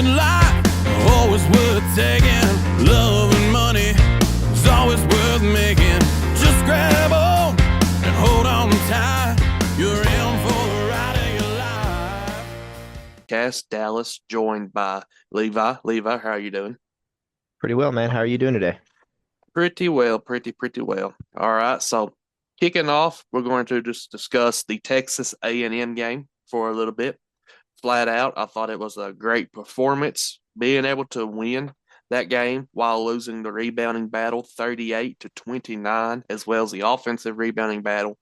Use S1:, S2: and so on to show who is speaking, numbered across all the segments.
S1: in life are always worth taking. Love and money is always worth making. Just grab on and hold on tight. You're in for the ride of your life.
S2: Cass Dallas, joined by Levi. Levi, how are you doing?
S3: Pretty well, man. How are you doing today?
S2: Pretty well, pretty well. All right, so kicking off, we're going to just discuss the Texas A&M game for a little bit. Flat out, I thought it was a great performance, being able to win that game while losing the rebounding battle 38-29, as well as the offensive rebounding battle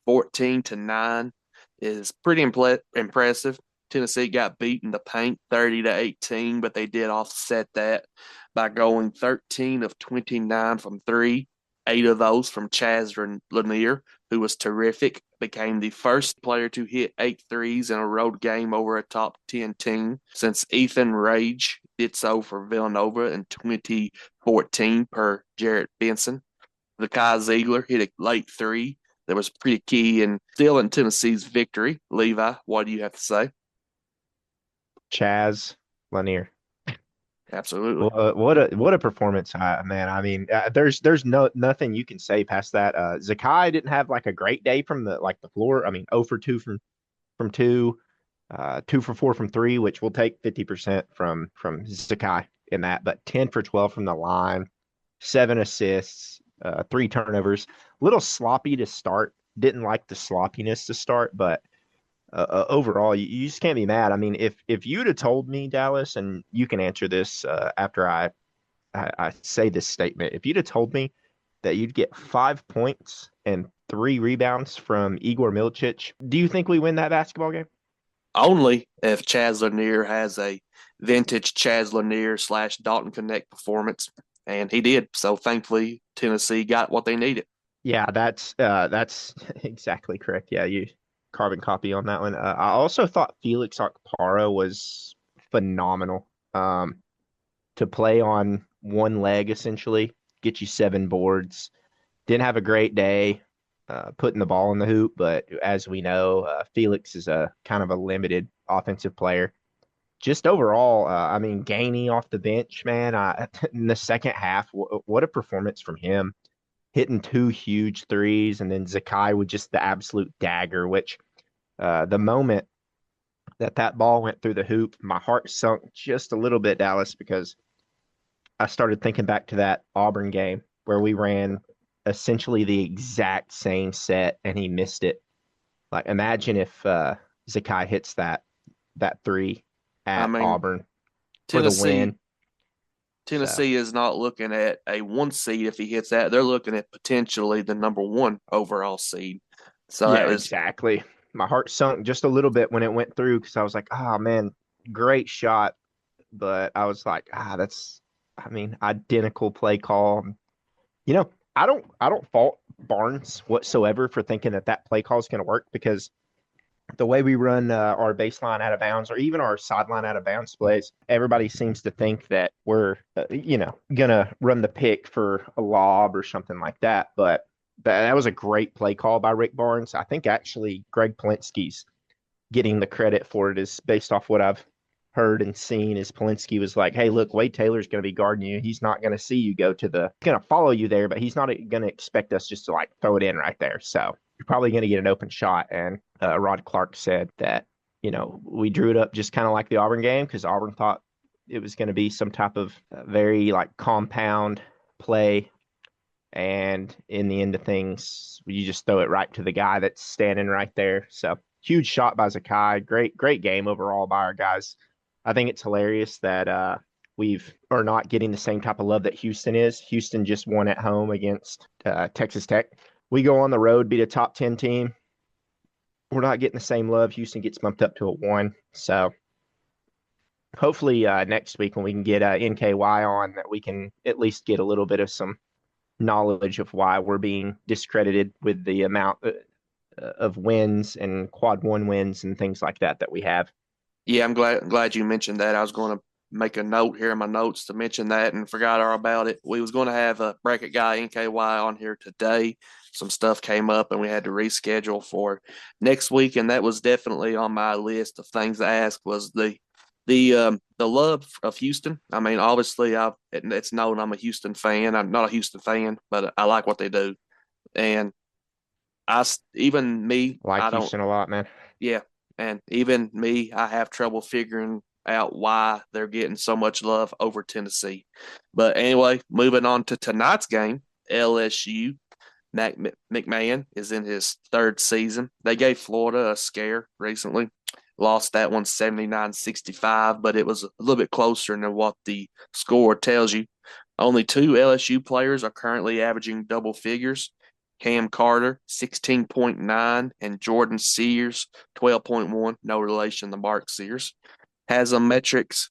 S2: 14-9 is pretty impressive. Tennessee got beat in the paint 30-18, but they did offset that by going 13 of 29 from three, eight of those from Chaz Lanier, who was terrific, became the first player to hit 8 threes in a road game over a top 10 team since Ethan Rage did so for Villanova in 2014 per Jarrett Benson. Zakai Ziegler hit a late three that was pretty key and still in Tennessee's victory. Levi, what do you have to say?
S3: Chaz Lanier.
S2: Absolutely.
S3: What a performance, man. I mean, there's nothing you can say past that. Zakai didn't have like a great day from the floor. I mean, 0 for 2 from 2, 2 for 4 from 3, which will take 50% from Zakai in that, but 10 for 12 from the line, 7 assists, 3 turnovers. A little sloppy to start. Didn't like the sloppiness to start, but overall, you just can't be mad. I mean, if you'd have told me, Dallas, and you can answer this after I say this statement, if you'd have told me that you'd get 5 points and 3 rebounds from Igor Milicic, do you think we win that basketball game?
S2: Only if Chaz Lanier has a vintage Chaz Lanier / Dalton Connect performance, and he did. So thankfully, Tennessee got what they needed.
S3: Yeah, that's exactly correct. Yeah, you carbon copy on that one. I also thought Felix Okpara was phenomenal. To play on one leg, essentially, get you 7 boards. Didn't have a great day putting the ball in the hoop, but as we know, Felix is a kind of a limited offensive player. Just overall, I mean, Gainey off the bench, man. In the second half, what a performance from him, hitting 2 huge threes, and then Zakai with just the absolute dagger, which the moment that ball went through the hoop, my heart sunk just a little bit, Dallas, because I started thinking back to that Auburn game where we ran essentially the exact same set and he missed it. Like, imagine if Zakai hits that 3 at Auburn for the win.
S2: Tennessee is not looking at a 1 seed if he hits that. They're looking at potentially the number 1 overall seed. So
S3: yeah, exactly. My heart sunk just a little bit when it went through because I was like, oh, man, great shot. But I was like, identical play call. You know, I don't fault Barnes whatsoever for thinking that play call is going to work because the way we run our baseline out of bounds or even our sideline out of bounds plays, everybody seems to think that we're, going to run the pick for a lob or something like that. But that was a great play call by Rick Barnes. I think actually Greg Polinsky's getting the credit for it is based off what I've heard and seen is Polinsky was like, hey, look, Wade Taylor's going to be guarding you. He's not going to see you go to he's going to follow you there, but he's not going to expect us just to like throw it in right there. So you're probably going to get an open shot. And Rod Clark said that, we drew it up just kind of like the Auburn game because Auburn thought it was going to be some type of very like compound play. And in the end of things, you just throw it right to the guy that's standing right there. So huge shot by Zakai. Great game overall by our guys. I think it's hilarious that are not getting the same type of love that Houston is. Houston just won at home against Texas Tech. We go on the road, beat a top 10 team. We're not getting the same love. Houston gets bumped up to a 1. So hopefully next week when we can get NKY on, that we can at least get a little bit of some knowledge of why we're being discredited with the amount of wins and quad 1 wins and things like that we have.
S2: Yeah, I'm glad you mentioned that. I was going to make a note here in my notes to mention that and forgot all about it. We was going to have a bracket guy NKY on here today. Some stuff came up and we had to reschedule for next week, and that was definitely on my list of things to ask was the The love of Houston. I mean, obviously, it's known I'm a Houston fan. I'm not a Houston fan, but I like what they do. And even me,
S3: I like
S2: I don't.
S3: Houston a lot, man.
S2: Yeah, and even me, I have trouble figuring out why they're getting so much love over Tennessee. But anyway, moving on to tonight's game, LSU. McMahon is in his third season. They gave Florida a scare recently. Lost that one 79-65, but it was a little bit closer than what the score tells you. Only two LSU players are currently averaging double figures. Cam Carter, 16.9, and Jordan Sears, 12.1. No relation to Mark Sears. Has a metrics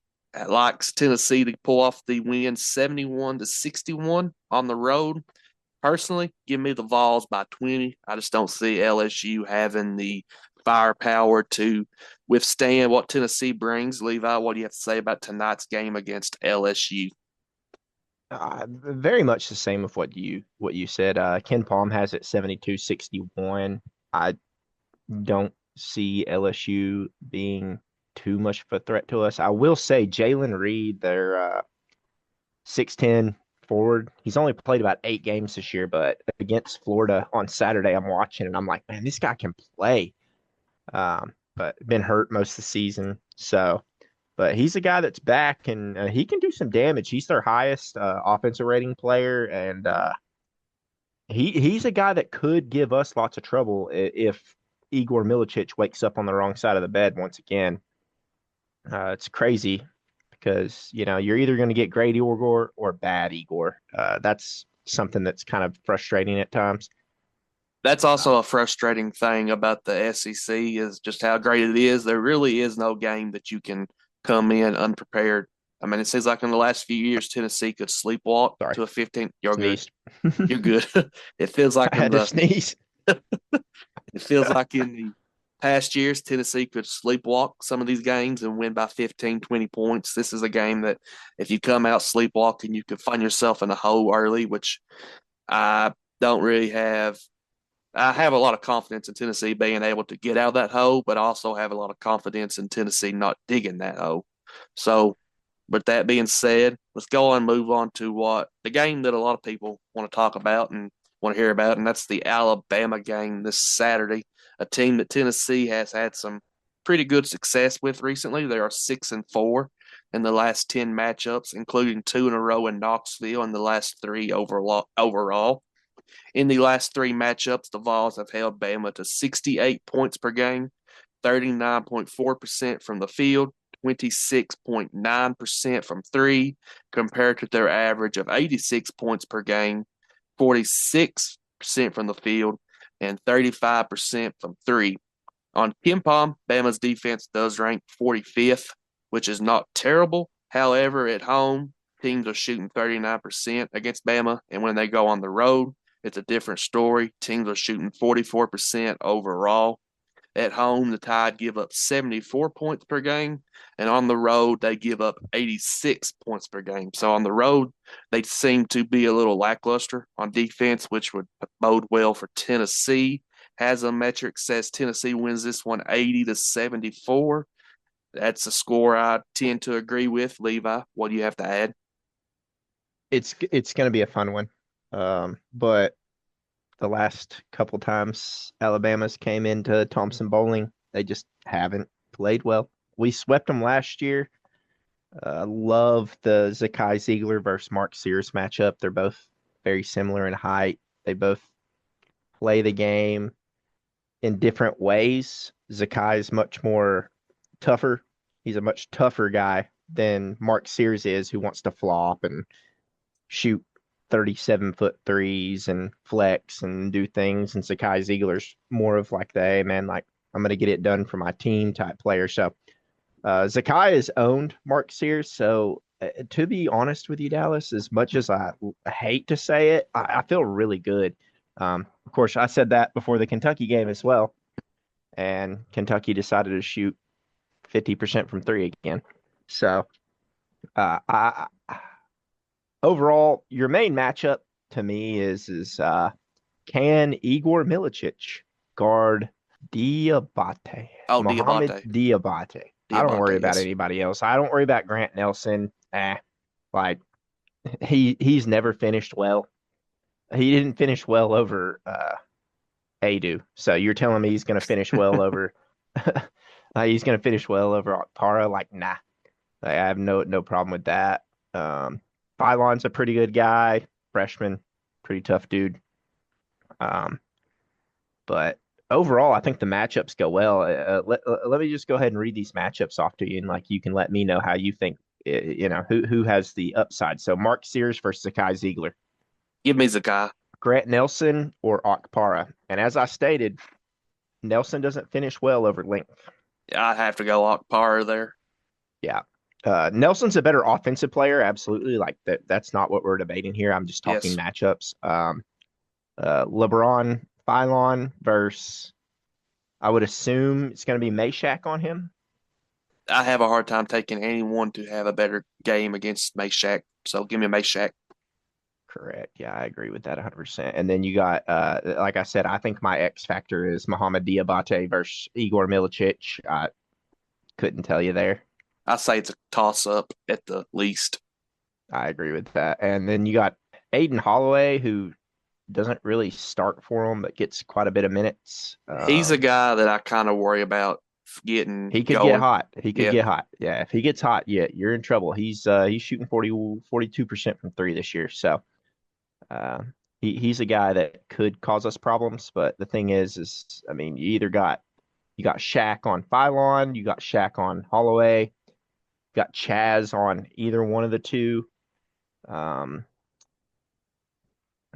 S2: likes Tennessee to pull off the win 71-61 on the road. Personally, give me the Vols by 20. I just don't see LSU having the firepower to withstand what Tennessee brings. Levi, what do you have to say about tonight's game against LSU?
S3: Very much the same of what you said. Ken Palm has it 72-61. I don't see LSU being too much of a threat to us. I will say Jalen Reed, their 6'10" forward, he's only played about 8 games this year, but against Florida on Saturday, I'm watching and I'm like, man, this guy can play. But been hurt most of the season. So, but he's a guy that's back and he can do some damage. He's their highest offensive rating player, and he's a guy that could give us lots of trouble if Igor Milicic wakes up on the wrong side of the bed once again. It's crazy because you're either going to get great Igor or bad Igor. That's something that's kind of frustrating at times.
S2: That's also a frustrating thing about the SEC is just how great it is. There really is no game that you can come in unprepared. I mean, it seems like in the last few years, Tennessee could sleepwalk
S3: Sorry,
S2: to a 15. You're good.
S3: sneezed.
S2: You're good. It feels like
S3: I had to sneeze.
S2: it feels like in the past years, Tennessee could sleepwalk some of these games and win by 15, 20 points. This is a game that if you come out sleepwalking, you could find yourself in a hole early, which I don't really have. I have a lot of confidence in Tennessee being able to get out of that hole, but I also have a lot of confidence in Tennessee not digging that hole. So, with that being said, let's go on and move on to what the game that a lot of people want to talk about and want to hear about, and that's the Alabama game this Saturday. A team that Tennessee has had some pretty good success with recently. They are 6-4 in the last 10 matchups, including 2 in a row in Knoxville and the last 3 overall. In the last 3 matchups, the Vols have held Bama to 68 points per game, 39.4% from the field, 26.9% from 3, compared to their average of 86 points per game, 46% from the field, and 35% from 3. On KenPom, Bama's defense does rank 45th, which is not terrible. However, at home, teams are shooting 39% against Bama, and when they go on the road, it's a different story. Teams are shooting 44% overall. At home, the Tide give up 74 points per game, and on the road, they give up 86 points per game. So on the road, they seem to be a little lackluster on defense, which would bode well for Tennessee. Has a metric says Tennessee wins this one 80-74. That's a score I tend to agree with. Levi, what do you have to add?
S3: It's going to be a fun one. But the last couple times Alabama's came into Thompson Bowling, they just haven't played well. We swept them last year. Love the Zakai Ziegler versus Mark Sears matchup. They're both very similar in height. They both play the game in different ways. Zakai is much more tougher. He's a much tougher guy than Mark Sears is, who wants to flop and shoot 37-foot threes and flex and do things. And Sakai Ziegler's more of like the, hey, man, like I'm going to get it done for my team type player. So Zakai has owned Mark Sears. So to be honest with you, Dallas, as much as I hate to say it, I feel really good. Of course, I said that before the Kentucky game as well. And Kentucky decided to shoot 50% from 3 again. So overall, your main matchup to me is can Igor Milicic guard Diabate?
S2: Oh,
S3: Mohamed
S2: Diabate.
S3: Diabate. I don't worry
S2: Diamante
S3: about
S2: is.
S3: anybody else. I don't worry about Grant Nelson. Like he's never finished well. He didn't finish well over Adu. So you're telling me he's going to finish well over he's going to finish well over Okpara? Like, nah. I have no problem with that. Phylon's a pretty good guy, freshman, pretty tough dude. Um, but overall, I think the matchups go well. Let me just go ahead and read these matchups off to you, and like you can let me know how you think. Who has the upside. So Mark Sears versus Zakai Ziegler,
S2: Give me Zakai.
S3: Grant Nelson or Okpara. And as I stated, Nelson doesn't finish well over length.
S2: I'd have to go Okpara there.
S3: Yeah. Nelson's a better offensive player, absolutely. Like that's not what we're debating here. I'm just talking
S2: Yes.
S3: matchups. LeBron Phylon versus I would assume it's going to be Meshack on him.
S2: I have a hard time taking anyone to have a better game against Meshack. So give me Meshack.
S3: Correct. Yeah, I agree with that 100%. And then you got, like I said, I think my X factor is Mohamed Diabate versus Igor Milicic. I couldn't tell you there.
S2: I say it's a toss up at the least.
S3: I agree with that. And then you got Aiden Holloway, who doesn't really start for him, but gets quite a bit of minutes.
S2: He's a guy that I kind of worry about getting
S3: He could
S2: going.
S3: get hot. He could
S2: Yeah.
S3: get hot. Yeah, if he gets hot, yeah, you're in trouble. He's shooting 42% from three this year. So uh, he's a guy that could cause us problems. But the thing is I mean, you got Shaq on Phylon, you got Shaq on Holloway, you got Chaz on either one of the two.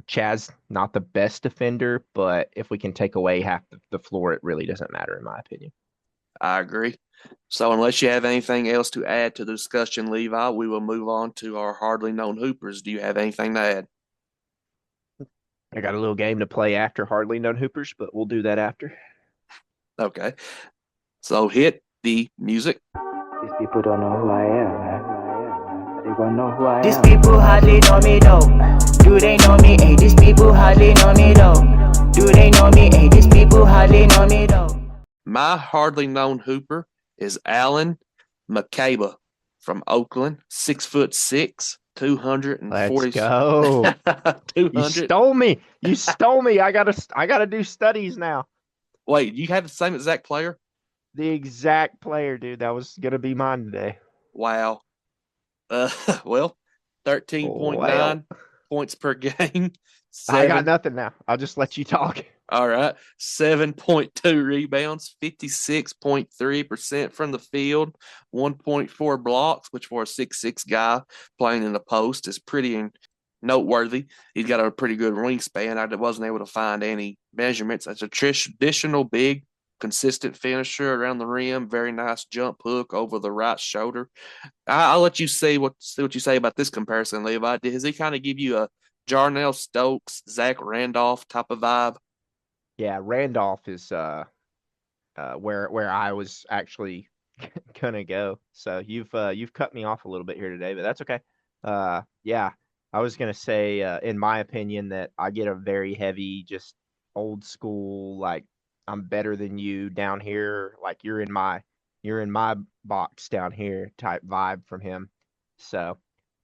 S3: Chaz, not the best defender, but if we can take away half the floor, it really doesn't matter, in my opinion.
S2: I agree. So unless you have anything else to add to the discussion, Levi, we will move on to our hardly known hoopers. Do you have anything to add?
S3: I got a little game to play after hardly known hoopers, but we'll do that after.
S2: Okay. So hit the music.
S4: These people don't know who I am, man. They gonna know who I am.
S5: These people hardly know me though. Do they know me? Hey, these people hardly know me though. Do they know me? Hey, these people hardly know me though.
S2: My hardly known hooper is Alan McCabe from Oakland, 6'6", 240.
S3: Let's go.
S2: 200.
S3: You stole me. You stole me. I gotta do studies now.
S2: Wait, you have the same exact player?
S3: The exact player, dude. That was gonna be mine today.
S2: Wow. Well, 13.9 points per game.
S3: I got nothing now. I'll just let you talk.
S2: All right. 7.2 rebounds, 56.3% from the field, 1.4 blocks, which for a 6'6" guy playing in the post is pretty noteworthy. He's got a pretty good wingspan. I wasn't able to find any measurements. That's a traditional big, consistent finisher around the rim. Very nice jump hook over the right shoulder. I'll let you see what you say about this comparison, Levi. Does he kind of give you a Jarnell Stokes, Zach Randolph type of vibe?
S3: Yeah, Randolph is where I was actually gonna go. So you've cut me off a little bit here today, but that's okay. Yeah, I was gonna say, in my opinion, that I get a very heavy, just old school, like I'm better than you down here, like you're in my box down here type vibe from him. So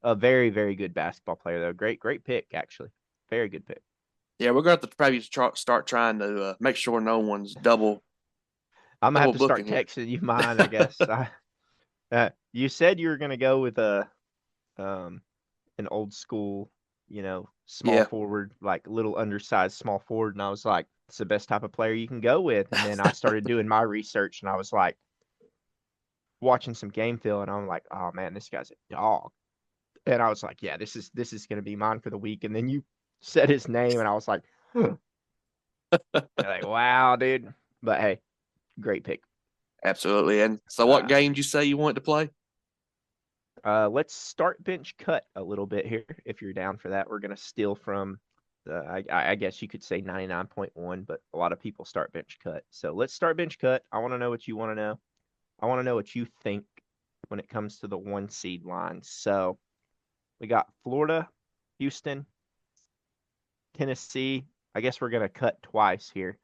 S3: a very, very good basketball player though. Great pick actually. Very good pick.
S2: Yeah, we're going to have to probably start trying to make sure no one's double.
S3: I'm gonna have to start
S2: booking here.
S3: texting you mine, I guess. You said you were gonna go with an old school, small
S2: Yeah.
S3: forward, like little undersized small forward, and I was like, it's the best type of player you can go with. And then I started doing my research, and I was like, watching some game film, and I'm like, oh man, this guy's a dog. And I was like, yeah, this is gonna be mine for the week. And then you said his name, and I was like, like, wow, dude. But hey, great pick.
S2: Absolutely. And so what game did you say you wanted to play?
S3: Let's start bench cut a little bit here. If you're down for that, we're gonna steal from I guess you could say 99.1, but a lot of people start bench cut. So let's start bench cut. I want to know what you want to know. I want to know what you think when it comes to the 1 seed line. So we got Florida, Houston, Tennessee. I guess we're gonna cut twice here,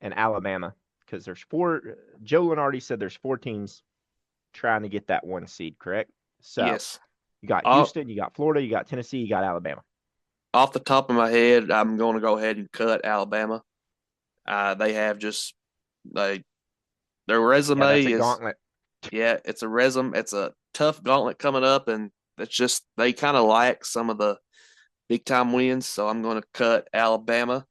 S3: and Alabama, because there's 4. Joe Lenardi said there's 4 teams trying to get that 1 seed, correct? So
S2: Yes.
S3: you got
S2: Off,
S3: Houston, you got Florida, you got Tennessee, you got Alabama.
S2: off the top of my head, I'm going to go ahead and cut Alabama. They have just they their
S3: Yeah, that's
S2: resume
S3: a
S2: is
S3: gauntlet.
S2: it's a resume. It's a tough gauntlet coming up, and it's just they kind of lack some of the big time wins. So I'm going to cut Alabama.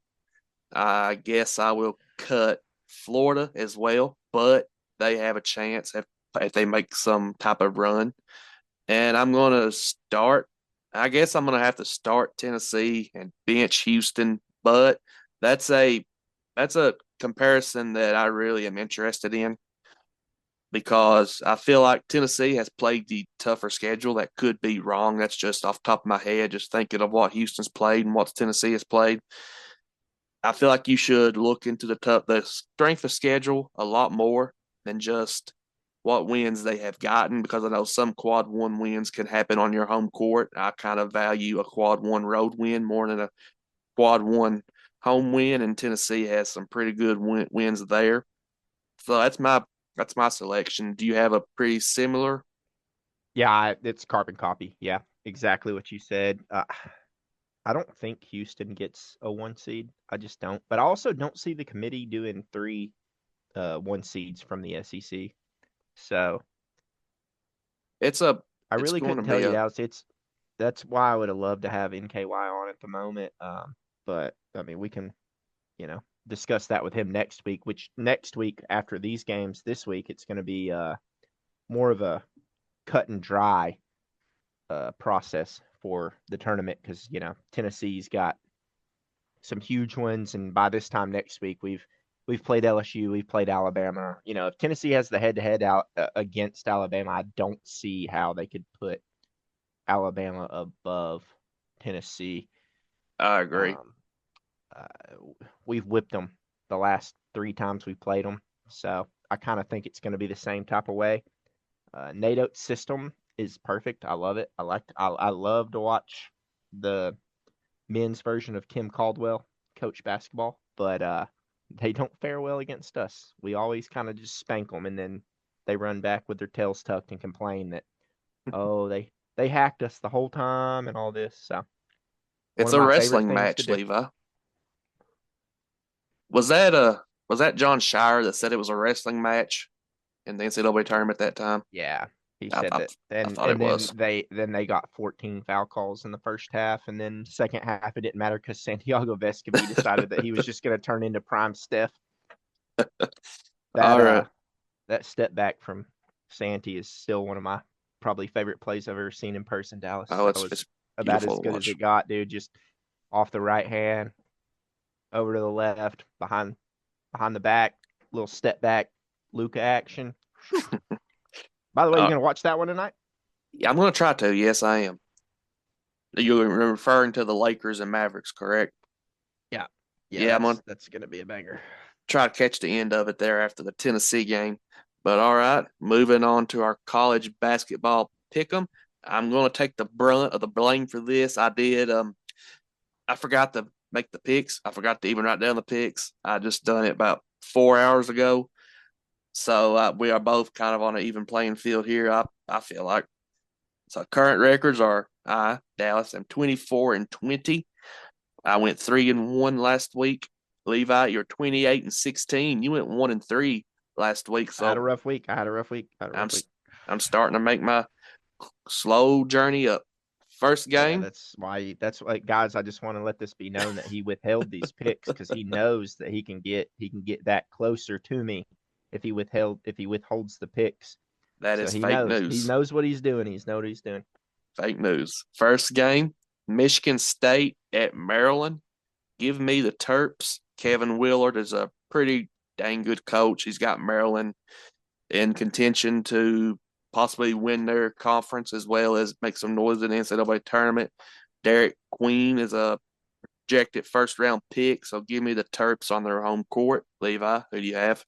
S2: I guess I will cut Florida as well, but they have a chance if they make some type of run. And I'm going to start. I guess I'm going to have to start Tennessee and bench Houston, but that's a that's a comparison that I really am interested in because I feel like Tennessee has played the tougher schedule. That could be wrong. That's just off the top of my head, just thinking of what Houston's played and what Tennessee has played. I feel like you should look into the strength of schedule a lot more than just what wins they have gotten because I know some quad one wins can happen on your home court. I kind of value a quad one road win more than a quad one home win, and Tennessee has some pretty good wins there. So that's my selection. Do you have a pretty similar?
S3: Yeah, it's carbon copy. Yeah, exactly what you said. I don't think Houston gets a 1 seed. I just don't. But I also don't see the committee doing 3 1 seeds from the SEC. So
S2: It's a
S3: I
S2: it's
S3: really
S2: going to
S3: couldn't tell
S2: be
S3: you,
S2: a
S3: Dallas. That's why I would have loved to have NKY on at the moment. But I mean, we can, discuss that with him next week. Which next week after these games, this week it's going to be more of a cut and dry process for the tournament because Tennessee's got some huge ones, and by this time next week we've played LSU, we've played Alabama. If Tennessee has the head-to-head out against Alabama, I don't see how they could put Alabama above Tennessee.
S2: I agree.
S3: Uh, we've whipped them the last 3 times we played them, so I kind of think it's going to be the same type of way. Nate system is perfect. I love it. I love to watch the men's version of Kim Caldwell coach basketball, but they don't fare well against us. We always kind of just spank them, and then they run back with their tails tucked and complain that they hacked us the whole time and all this. So one
S2: It's
S3: of
S2: a
S3: my favorite
S2: wrestling
S3: things to
S2: match,
S3: do.
S2: Levi. Was that John Shire that said it was a wrestling match in the NCAA tournament that time?
S3: Yeah, he
S2: I,
S3: said
S2: I,
S3: that,
S2: I
S3: and
S2: thought it
S3: and then
S2: was.
S3: they got 14 foul calls in the first half, and then second half it didn't matter because Santiago Vescovi decided that he was just going to turn into prime Steph. That
S2: All right.
S3: that step back from Santi is still one of my probably favorite plays I've ever seen in person. Dallas,
S2: Oh,
S3: that
S2: it's
S3: was
S2: it's
S3: about as
S2: beautiful to
S3: good as
S2: watch.
S3: it got, dude. Just off the right hand, over to the left, behind the back, little step back, Luca action. Whew. By the way, you
S2: Uh,
S3: gonna watch that one tonight?
S2: yeah, I'm gonna try to. Yes, I am. You're referring to the Lakers and Mavericks, correct?
S3: Yeah, yeah,
S2: Yeah, I'm gonna
S3: that's gonna be a banger.
S2: try to catch the end of it there after the Tennessee game. But all right, moving on to our college basketball pick'em. I'm gonna take the brunt of the blame for this. I forgot to make the picks. I forgot to even write down the picks. I just done it about 4 hours ago. So we are both kind of on an even playing field here. I feel like. So current records are Dallas. I'm 24-20. I went 3-1 last week. Levi, you're 28-16. You went 1-3 last week.
S3: I had a
S2: So
S3: rough week. I had a rough week.
S2: I'm I'm starting to make my slow journey up. First
S3: Yeah,
S2: game,
S3: that's why, guys. I just want to let this be known that he withheld these picks because he knows that he can get that closer to me if he withholds the picks.
S2: that
S3: So
S2: is
S3: he
S2: fake
S3: knows
S2: news.
S3: what he's doing. He knows what he's doing.
S2: Fake news. First game, Michigan State at Maryland. Give me the Terps. Kevin Willard is a pretty dang good coach. He's got Maryland in contention to possibly win their conference as well as make some noise in the NCAA tournament. Derek Queen is a projected first round pick, so give me the Terps on their home court. Levi, who do you have?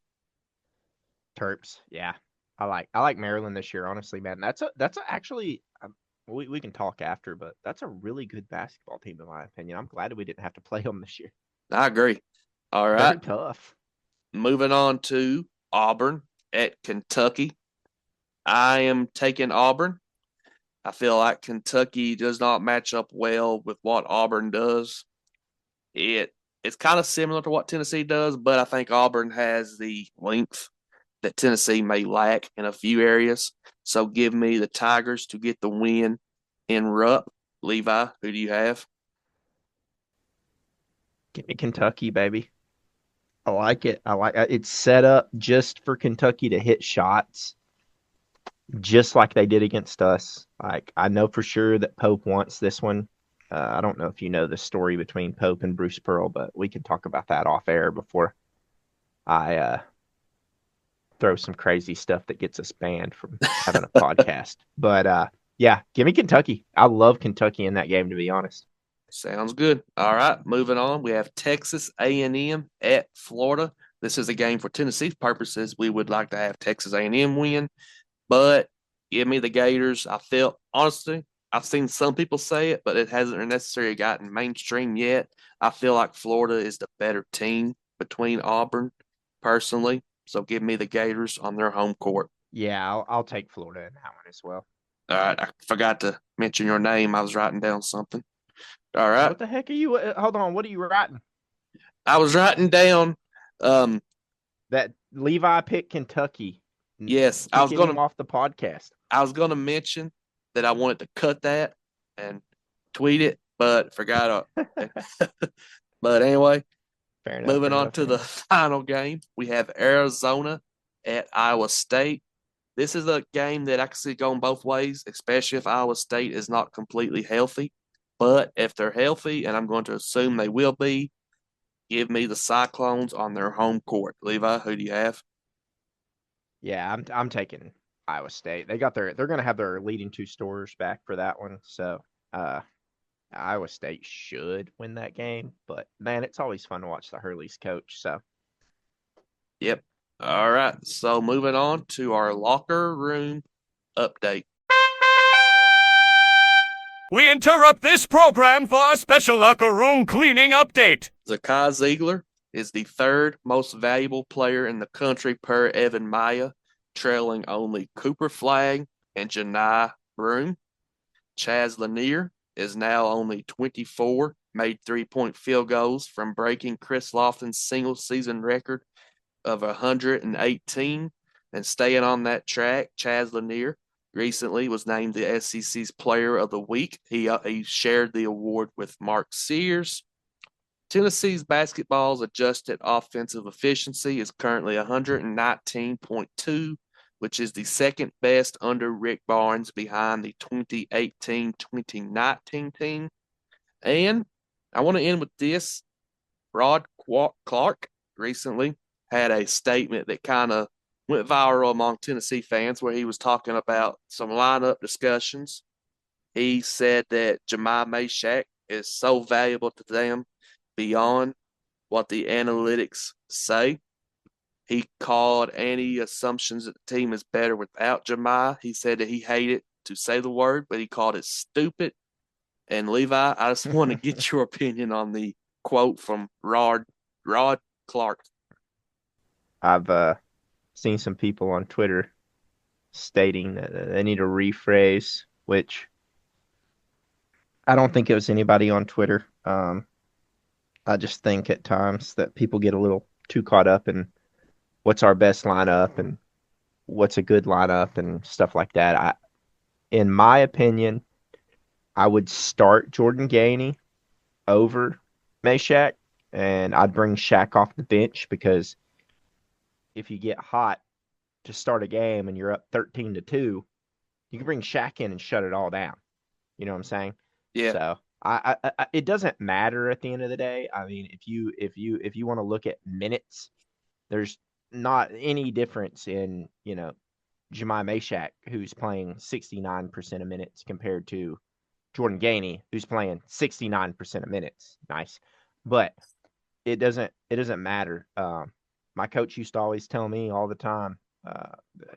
S3: Terps, yeah. I like Maryland this year, honestly, man. Actually we can talk after, but that's a really good basketball team in my opinion. I'm glad we didn't have to play them this year.
S2: I agree. All right.
S3: Very tough.
S2: Moving on to Auburn at Kentucky. I am taking Auburn. I feel like Kentucky does not match up well with what Auburn does. It's kind of similar to what Tennessee does, but I think Auburn has the length that Tennessee may lack in a few areas. So give me the Tigers to get the win in Rupp. Levi, who do you have?
S3: Give me Kentucky, baby. I like it. I like it's set up just for Kentucky to hit shots, just like they did against us. Like I know for sure that Pope wants this one. I don't know if you know the story between Pope and Bruce Pearl, but we can talk about that off air before I throw some crazy stuff that gets us banned from having a podcast. But yeah, give me Kentucky. I love Kentucky in that game, to be honest.
S2: Sounds good. All right, moving on. We have Texas A&M at Florida. This is a game for Tennessee's purposes. We would like to have Texas A&M win, but give me the Gators. I feel honestly, I've seen some people say it, but it hasn't necessarily gotten mainstream yet. I feel like Florida is the better team between Auburn, personally. So give me the Gators on their home court.
S3: Yeah, I'll take Florida in that one as well.
S2: All right, I forgot to mention your name. I was writing down something. All right,
S3: What the heck are you? Hold on, what are you writing?
S2: I was writing down.
S3: That Levi picked Kentucky.
S2: Yes,
S3: Kicking him off the podcast.
S2: I was gonna mention that I wanted to cut that and tweet it, but forgot. But anyway,
S3: Fair enough.
S2: moving on to the final game, we have Arizona at Iowa State. This is a game that I can see going both ways, especially if Iowa State is not completely healthy. But if they're healthy, and I'm going to assume they will be, give me the Cyclones on their home court. Levi, who do you have?
S3: Yeah, I'm taking Iowa State. They're going to have their leading two scorers back for that one. So, Iowa State should win that game, but man, it's always fun to watch the Hurleys coach. So,
S2: Yep. All right. So moving on to our locker room update.
S6: We interrupt this program for a special locker room cleaning update.
S2: Zakai Ziegler is the third most valuable player in the country per Evan Maya, trailing only Cooper Flagg and Janai Broome. Chaz Lanier is now only 24, made 3-point field goals from breaking Chris Lofton's single season record of 118 and staying on that track. Chaz Lanier recently was named the SEC's Player of the Week. He shared the award with Mark Sears. Tennessee's basketball's adjusted offensive efficiency is currently 119.2, which is the second best under Rick Barnes behind the 2018-2019 team. And I want to end with this. Rod Clark recently had a statement that kind of went viral among Tennessee fans where he was talking about some lineup discussions. He said that Jemai Mashack is so valuable to them beyond what the analytics say. He called any assumptions that the team is better without Jemai. He said that he hated to say the word, but he called it stupid. And Levi, I just want to get your opinion on the quote from Rod Clark.
S3: I've seen some people on Twitter stating that they need to rephrase, which I don't think it was anybody on Twitter. I just think at times that people get a little too caught up in what's our best lineup and what's a good lineup and stuff like that. In my opinion, I would start Jordan Gainey over Mashack, and I'd bring Shaq off the bench because if you get hot to start a game and you're up 13-2, you can bring Shaq in and shut it all down. You know what I'm saying?
S2: Yeah.
S3: So I it doesn't matter at the end of the day. I mean, if you want to look at minutes, there's not any difference in, Jemai Mashack, who's playing 69% of minutes compared to Jordan Gainey, who's playing 69% of minutes. Nice. But it doesn't matter. My coach used to always tell me all the time,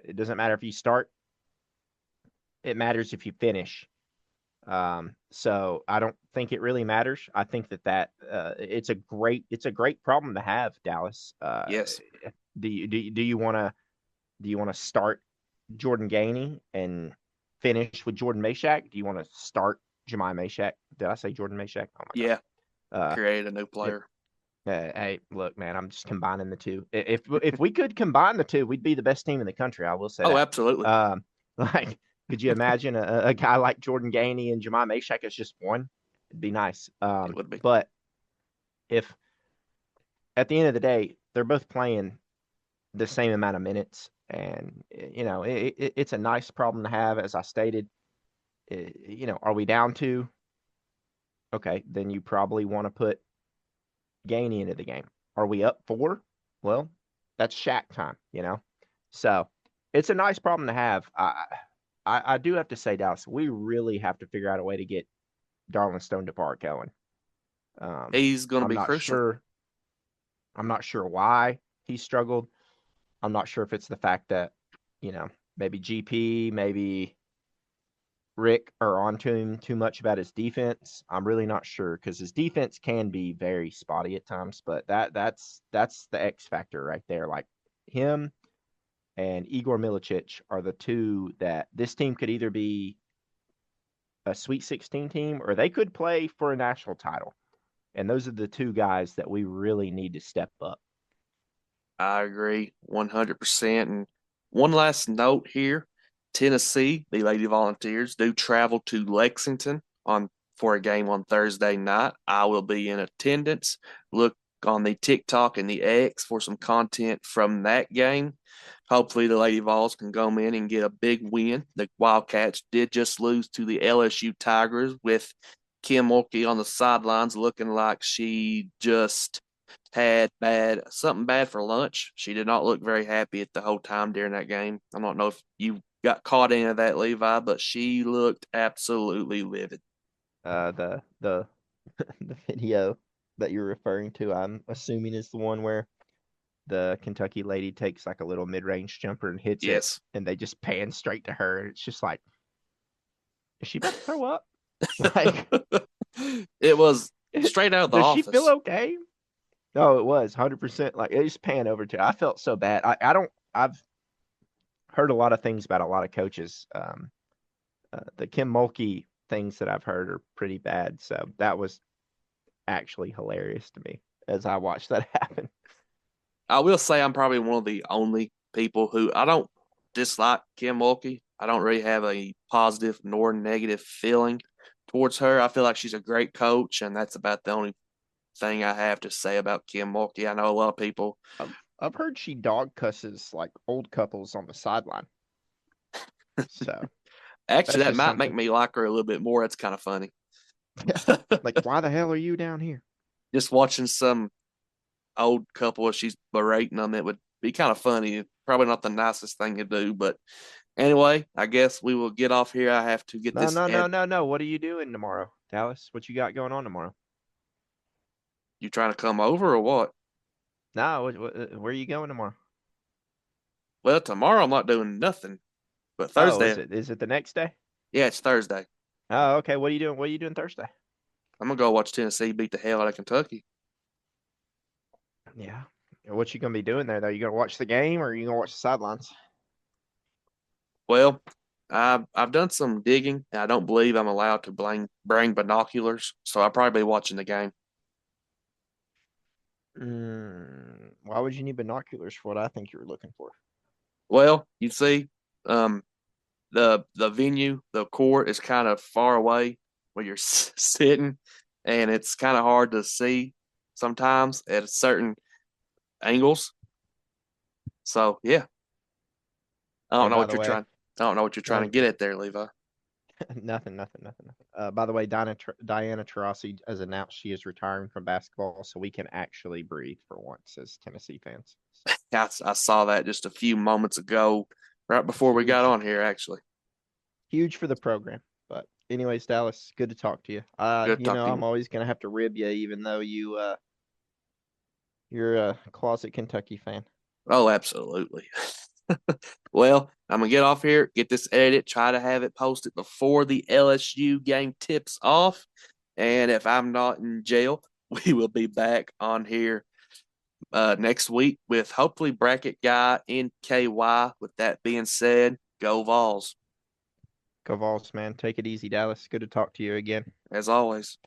S3: it doesn't matter if you start, it matters if you finish. So I don't think it really matters. I think that it's a great problem to have, Dallas.
S2: Yes.
S3: Do you want to start Jordan Gainey and finish with Jordan Meshack? Do you want to start Jemai Meshack? Did I say Jordan Meshack? Oh my
S2: Yeah,
S3: God.
S2: create a new player.
S3: Hey, look, man, I'm just combining the two. If we could combine the two, we'd be the best team in the country. I will say
S2: Oh,
S3: that.
S2: absolutely.
S3: Like, could you imagine a guy like Jordan Gainey and Jemai Meshack as just one? It'd be nice.
S2: It would be.
S3: But if at the end of the day, they're both playing the same amount of minutes, and it's a nice problem to have. As I stated, are we down to? Okay, then you probably want to put Gainey into the game. Are we up 4? Well, that's Shaq time, So it's a nice problem to have. I do have to say, Dallas, we really have to figure out a way to get Darwin Stone DePart going.
S2: He's going to
S3: I'm
S2: be
S3: not
S2: crucial.
S3: sure. I'm not sure why he struggled. I'm not sure if it's the fact that, maybe GP, maybe Rick are onto him too much about his defense. I'm really not sure because his defense can be very spotty at times, but that's the X factor right there. Like him and Igor Milicic are the two that this team could either be a Sweet 16 team or they could play for a national title. And those are the two guys that we really need to step up.
S2: I agree 100%. And one last note here. Tennessee, the Lady Volunteers, do travel to Lexington for a game on Thursday night. I will be in attendance. Look on the TikTok and the X for some content from that game. Hopefully the Lady Vols can go in and get a big win. The Wildcats did just lose to the LSU Tigers with Kim Mulkey on the sidelines looking like she just had something bad for lunch. She did not look very happy at the whole time during that game. I don't know if you got caught into that, Levi, but she looked absolutely livid.
S3: The the video that you're referring to, I'm assuming is the one where the Kentucky lady takes like a little mid-range jumper and hits
S2: Yes.
S3: it, and they just pan straight to her. And it's just like, is she about to throw up? Like,
S2: it was straight out of the
S3: does
S2: office.
S3: she feel okay? No, it was 100%. Like, it just pan over to her. I felt so bad. I've heard a lot of things about a lot of coaches. The Kim Mulkey things that I've heard are pretty bad. So that was actually hilarious to me as I watched that happen.
S2: I will say I'm probably one of the only people who I don't dislike Kim Mulkey. I don't really have a positive nor negative feeling towards her. I feel like she's a great coach, and that's about the only thing I have to say about Kim Mulkey. I know a lot of people.
S3: I've heard she dog cusses like old couples on the sideline. So
S2: Actually, that
S3: just
S2: might
S3: something.
S2: make me like her a little bit more. It's kind of funny.
S3: Like, why the hell are you down here?
S2: Just watching some old couple as she's berating them, it would be kind of funny. Probably not the nicest thing to do, but anyway, I guess we will get off here. I have to get
S3: No,
S2: this.
S3: no. What are you doing tomorrow, Dallas? What you got going on tomorrow?
S2: You trying to come over or what?
S3: No, where are you going tomorrow?
S2: Well, tomorrow I'm not doing nothing, but
S3: Oh,
S2: Thursday.
S3: is it the next day?
S2: Yeah, it's Thursday.
S3: Oh, okay. What are you doing? What are you doing Thursday?
S2: I'm gonna go watch Tennessee beat the hell out of Kentucky.
S3: Yeah. What you gonna be doing there though? You gonna watch the game or are you gonna watch the sidelines?
S2: Well, I've done some digging, and I don't believe I'm allowed to bring binoculars, so I'll probably be watching the game.
S3: Why would you need binoculars for what I think you were looking for?
S2: Well, you see, the venue, the court is kind of far away where you're sitting, and it's kind of hard to see sometimes at certain angles. So yeah, I don't know
S3: by
S2: what
S3: the
S2: you're
S3: way-
S2: trying. I don't know what you're trying to get at there, Levi.
S3: Nothing. By the way, Diana Taurasi has announced she is retiring from basketball, so we can actually breathe for once as Tennessee fans.
S2: I saw that just a few moments ago, right before we got on here, actually.
S3: Huge for the program. But anyways, Dallas, good to talk to you.
S2: Good to talk to you.
S3: I'm always gonna have to rib you, even though you're a closet Kentucky fan.
S2: Oh, absolutely. Well, I'm going to get off here, get this edited, try to have it posted before the LSU game tips off. And if I'm not in jail, we will be back on here next week with hopefully bracket guy NKY. With that being said, Go Vols,
S3: Go Vols, man. Take it easy, Dallas. Good to talk to you again.
S2: as always.